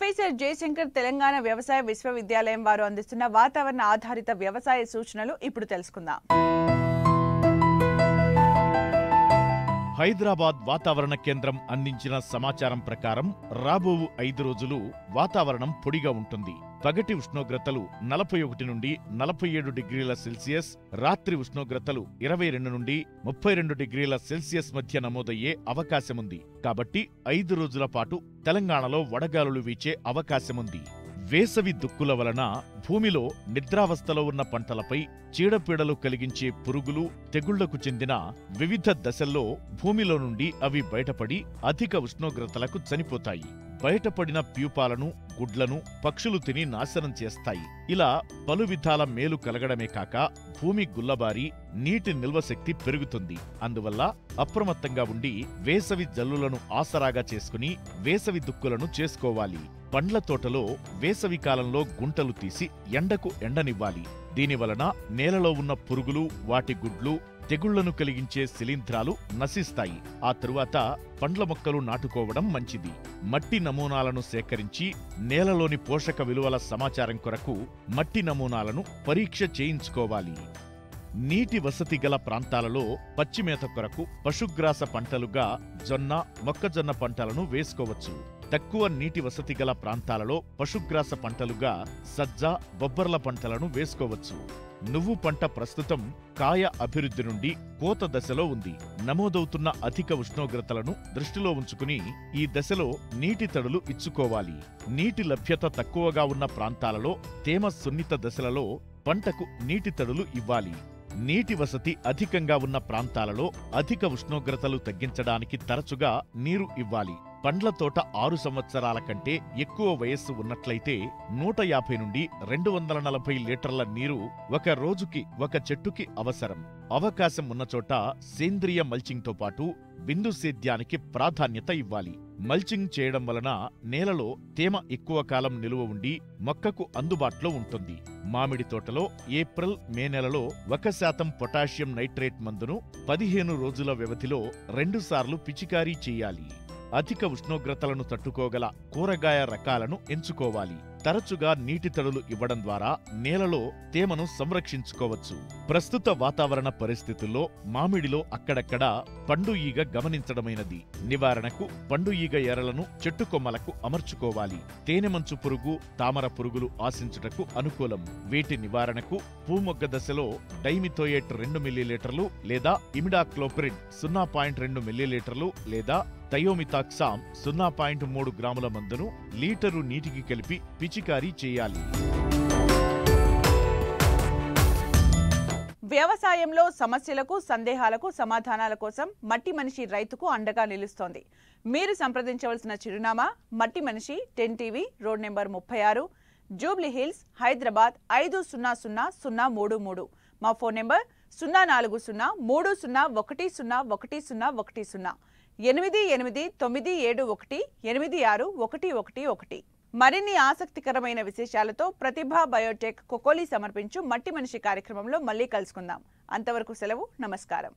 Professor Jayashankar Telangana వ్యవసాయ విశ్వవిద్యాలయం వారు అందిస్తున్న వాతావరణ ఆధారిత వ్యవసాయ సూచనలు ఇప్పుడు తెలుసుకుందాం. హైదరాబాద్ వాతావరణ కేంద్రం అందించిన సమాచారం ప్రకారం రాబోవు 5 రోజులు వాతావరణం పొడిగా ఉంటుంది. పగటి ఉష్ణోగ్రతలు 41 నుండి 47 డిగ్రీల సెల్సియస్, రాత్రి ఉష్ణోగ్రతలు 22 నుండి 32 డిగ్రీల సెల్సియస్ మధ్య నమోదయ్యే అవకాశముంది. కాబట్టి 5 రోజుల పాటు తెలంగాణలో వడగాలులు వీచే అవకాశముంది. వేసవి దుక్కుల వలన భూమిలో నిద్రావస్థలో ఉన్న పంటలపై చీడపీడలు కలిగించే పురుగులు, తెగుళ్లకు చెందిన వివిధ దశల్లో భూమిలో నుండి అవి బయటపడి అధిక ఉష్ణోగ్రతలకు చనిపోతాయి. బయటపడిన ప్యూపాలను, గుడ్లను పక్షులు తిని నాశనం చేస్తాయి. ఇలా పలు విధాల మేలు కలగడమే కాక భూమి గుల్లబారి నీటి నిల్వశక్తి పెరుగుతుంది. అందువల్ల అప్రమత్తంగా ఉండి వేసవి జల్లులను ఆసరాగా చేసుకుని వేసవి దుక్కులను చేసుకోవాలి. పండ్ల తోటలో వేసవి కాలంలో గుంటలు తీసి ఎండకు ఎండనివ్వాలి. దీనివలన నేలలో ఉన్న పురుగులు, వాటి గుడ్లు, తెగుళ్లను కలిగించే శిలీంధ్రాలు నశిస్తాయి. ఆ తరువాత పండ్ల మొక్కలు నాటుకోవడం మంచిది. మట్టి నమూనాలను సేకరించి నేలలోని పోషక విలువల సమాచారం కొరకు మట్టి నమూనాలను పరీక్ష చేయించుకోవాలి. నీటి వసతి గల ప్రాంతాలలో పచ్చిమేత కొరకు పశుగ్రాస పంటలుగా జొన్న, మొక్కజొన్న పంటలను వేసుకోవచ్చు. తక్కువ నీటి వసతి గల ప్రాంతాలలో పశుగ్రాస పంటలుగా సజ్జ, బొబ్బర్ల పంటలను వేసుకోవచ్చు. నువ్వు పంట ప్రస్తుతం కాయ అభివృద్ధి నుండి కోత దశలో ఉంది. నమోదవుతున్న అధిక ఉష్ణోగ్రతలను దృష్టిలో ఉంచుకుని ఈ దశలో నీటి తడులు ఇచ్చుకోవాలి. నీటి లభ్యత తక్కువగా ఉన్న ప్రాంతాలలో తేమ సున్నిత దశలలో పంటకు నీటి తడులు ఇవ్వాలి. నీటి వసతి అధికంగా ఉన్న ప్రాంతాలలో అధిక ఉష్ణోగ్రతలు తగ్గించడానికి తరచుగా నీరు ఇవ్వాలి. పండ్ల తోట 6 సంవత్సరాల కంటే ఎక్కువ వయస్సు ఉన్నట్లయితే 150 నుండి 240 లీటర్ల నీరు ఒక రోజుకి ఒక చెట్టుకి అవసరం. అవకాశం ఉన్న చోట సేంద్రియ మల్చింగ్తో పాటు బిందు సేద్యానికి ప్రాధాన్యత ఇవ్వాలి. మల్చింగ్ చేయడం వలన నేలలో తేమ ఎక్కువ కాలం నిలువ ఉండి మొక్కకు అందుబాటులో ఉంటుంది. మామిడి తోటలో ఏప్రిల్, మే నెలలో 1% పొటాషియం నైట్రేట్ మందును 15 రోజుల వ్యవధిలో 2 సార్లు పిచికారీ చేయాలి. అధిక ఉష్ణోగ్రతలను తట్టుకోగల కూరగాయ రకాలను ఎంచుకోవాలి. తరచుగా నీటి తడులు ఇవ్వడం ద్వారా నేలలో తేమను సంరక్షించుకోవచ్చు. ప్రస్తుత వాతావరణ పరిస్థితుల్లో మామిడిలో అక్కడక్కడా పండు ఈగ గమనించడమైనది. నివారణకు పండు ఈగ ఎరలను చెట్టు కొమ్మలకు అమర్చుకోవాలి. తేనెమంచు పురుగు, తామర పురుగులు ఆశించుటకు అనుకూలం. వీటి నివారణకు పూమొగ్గ దశలో డైమిథోయేట్ 2 మిల్లీలీటర్లు లేదా ఇమిడాక్లోప్రిడ్ 0.2 మిల్లీలీటర్లు లేదా థయోమిథాక్సామ్ 0.3 గ్రాముల మందును లీటరు నీటికి కలిపి పిచికారీ చేయాలి. వ్యవసాయంలో సమస్యలకు, సందేహాలకు సమాధానాల కోసం మట్టి మనిషి రైతుకు అండగా నిలుస్తోంది. మీరు సంప్రదించవలసిన చిరునామా మట్టి మనిషి 10 TV, road number 36, Jubilee hills, Hyderabad 500033. మా ఫోన్ నెంబర్ 04030010110 8897186611. మరిన్ని ఆసక్తికరమైన విశేషాలతో ప్రతిభా బయోటెక్ కొకోలి సమర్పించు మట్టి మనిషి కార్యక్రమంలో మళ్ళీ కలుసుకుందాం. అంతవరకు సెలవు. నమస్కారం.